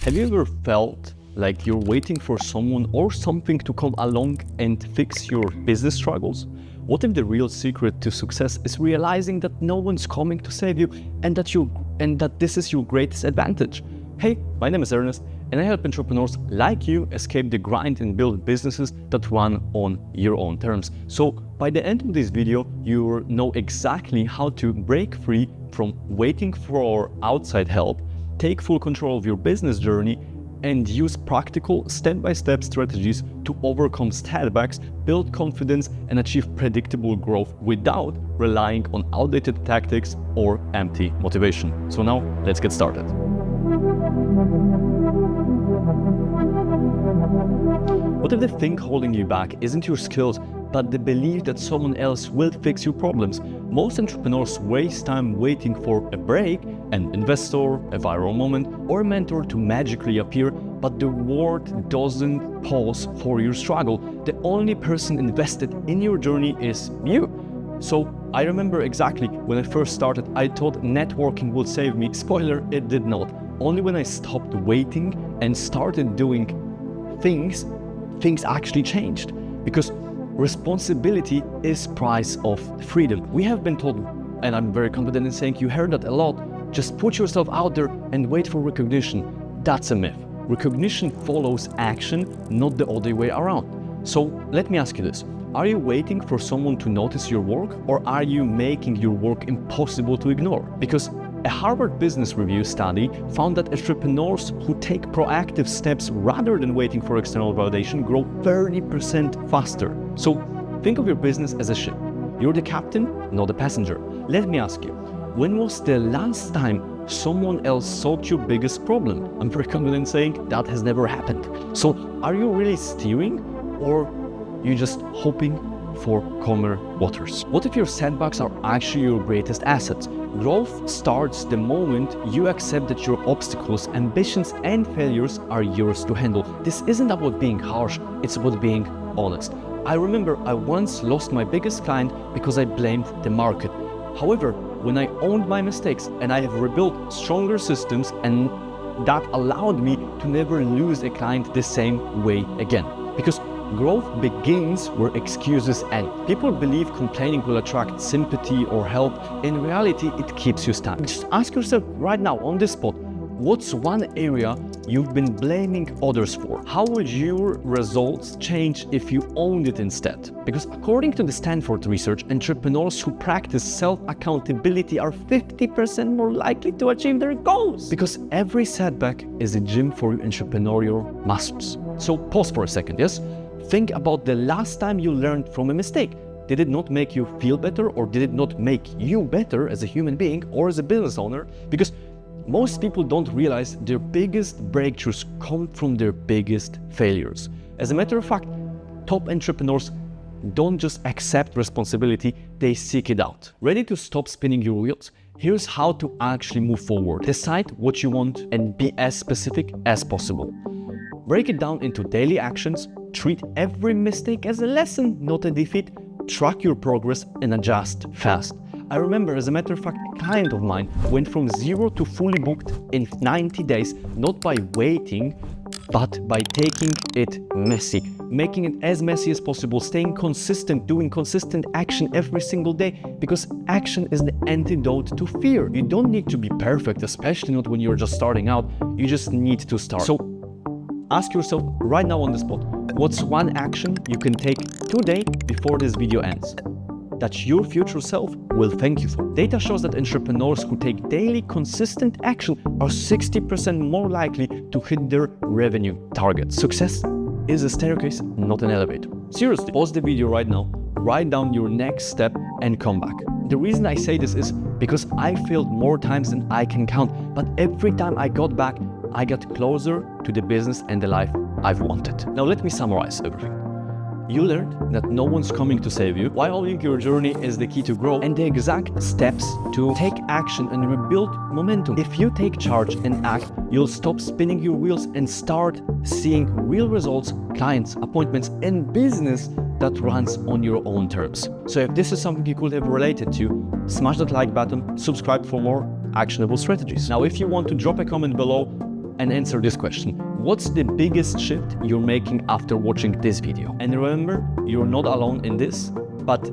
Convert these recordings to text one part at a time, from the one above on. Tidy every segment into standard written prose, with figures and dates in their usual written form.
Have you ever felt like you're waiting for someone or something to come along and fix your business struggles? What if the real secret to success is realizing that no one's coming to save you and that this is your greatest advantage? Hey, my name is Ernest and I help entrepreneurs like you escape the grind and build businesses that run on your own terms. So by the end of this video, you know exactly how to break free from waiting for outside help, take full control of your business journey, and use practical step-by-step strategies to overcome setbacks, build confidence, and achieve predictable growth without relying on outdated tactics or empty motivation. So now, let's get started. What if the thing holding you back isn't your skills, but the belief that someone else will fix your problems? Most entrepreneurs waste time waiting for a break, an investor, a viral moment, or a mentor to magically appear, but the world doesn't pause for your struggle. The only person invested in your journey is you. So I remember exactly when I first started, I thought networking would save me. Spoiler, it did not. Only when I stopped waiting and started doing things actually changed. Because responsibility is price of freedom. We have been told, and I'm very confident in saying you heard that a lot, just put yourself out there and wait for recognition. That's a myth. Recognition follows action, not the other way around. So let me ask you this. Are you waiting for someone to notice your work, or are you making your work impossible to ignore? Because a Harvard Business Review study found that entrepreneurs who take proactive steps rather than waiting for external validation grow 30% faster. So think of your business as a ship. You're the captain, not the passenger. Let me ask you, when was the last time someone else solved your biggest problem? I'm very confident in saying that has never happened. So are you really steering, or you just hoping for calmer waters? What if your setbacks are actually your greatest assets? Growth starts the moment you accept that your obstacles, ambitions, and failures are yours to handle. This isn't about being harsh, it's about being honest. I remember I once lost my biggest client because I blamed the market. However, when I owned my mistakes and I have rebuilt stronger systems, and that allowed me to never lose a client the same way again. Because growth begins where excuses end. People believe complaining will attract sympathy or help. In reality, it keeps you stuck. Just ask yourself right now on this spot, what's one area you've been blaming others for? How would your results change if you owned it instead? Because according to the Stanford research, entrepreneurs who practice self-accountability are 50% more likely to achieve their goals. Because every setback is a gym for your entrepreneurial muscles. So pause for a second, yes? Think about the last time you learned from a mistake. Did it not make you feel better, or did it not make you better as a human being or as a business owner? Because most people don't realize their biggest breakthroughs come from their biggest failures. As a matter of fact, top entrepreneurs don't just accept responsibility, they seek it out. Ready to stop spinning your wheels? Here's how to actually move forward. Decide what you want and be as specific as possible. Break it down into daily actions. Treat every mistake as a lesson, not a defeat. Track your progress and adjust fast. I remember, as a matter of fact, a client of mine went from 0 to fully booked in 90 days, not by waiting, but by taking it messy, making it as messy as possible, staying consistent, doing consistent action every single day, because action is the antidote to fear. You don't need to be perfect, especially not when you're just starting out. You just need to start. So ask yourself right now on the spot, what's one action you can take today before this video ends that your future self will thank you for? Data shows that entrepreneurs who take daily consistent action are 60% more likely to hit their revenue targets. Success is a staircase, not an elevator. Seriously, pause the video right now, write down your next step, and come back. The reason I say this is because I failed more times than I can count, but every time I got back, I got closer to the business and the life I've wanted. Now let me summarize everything. You learned that no one's coming to save you, why owning your journey is the key to grow, and the exact steps to take action and rebuild momentum. If you take charge and act, you'll stop spinning your wheels and start seeing real results, clients, appointments, and business that runs on your own terms. So if this is something you could have related to, smash that like button, subscribe for more actionable strategies. Now, if you want to drop a comment below, and answer this question. What's the biggest shift you're making after watching this video? And remember, you're not alone in this, but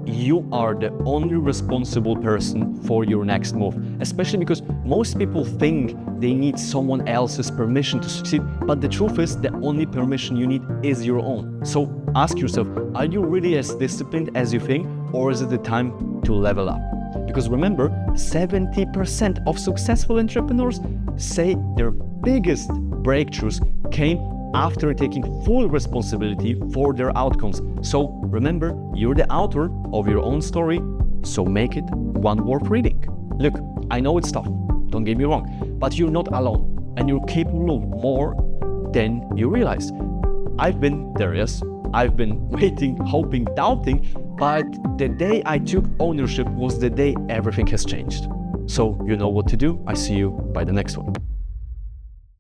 you are the only responsible person for your next move, especially because most people think they need someone else's permission to succeed, but the truth is the only permission you need is your own. So ask yourself, are you really as disciplined as you think, or is it the time to level up? Because remember, 70% of successful entrepreneurs say their biggest breakthroughs came after taking full responsibility for their outcomes. So remember, you're the author of your own story, so make it one worth reading. Look, I know it's tough, don't get me wrong, but you're not alone and you're capable of more than you realize. I've been there, yes. I've been waiting, hoping, doubting, but the day I took ownership was the day everything has changed. So you know what to do. I see you by the next one.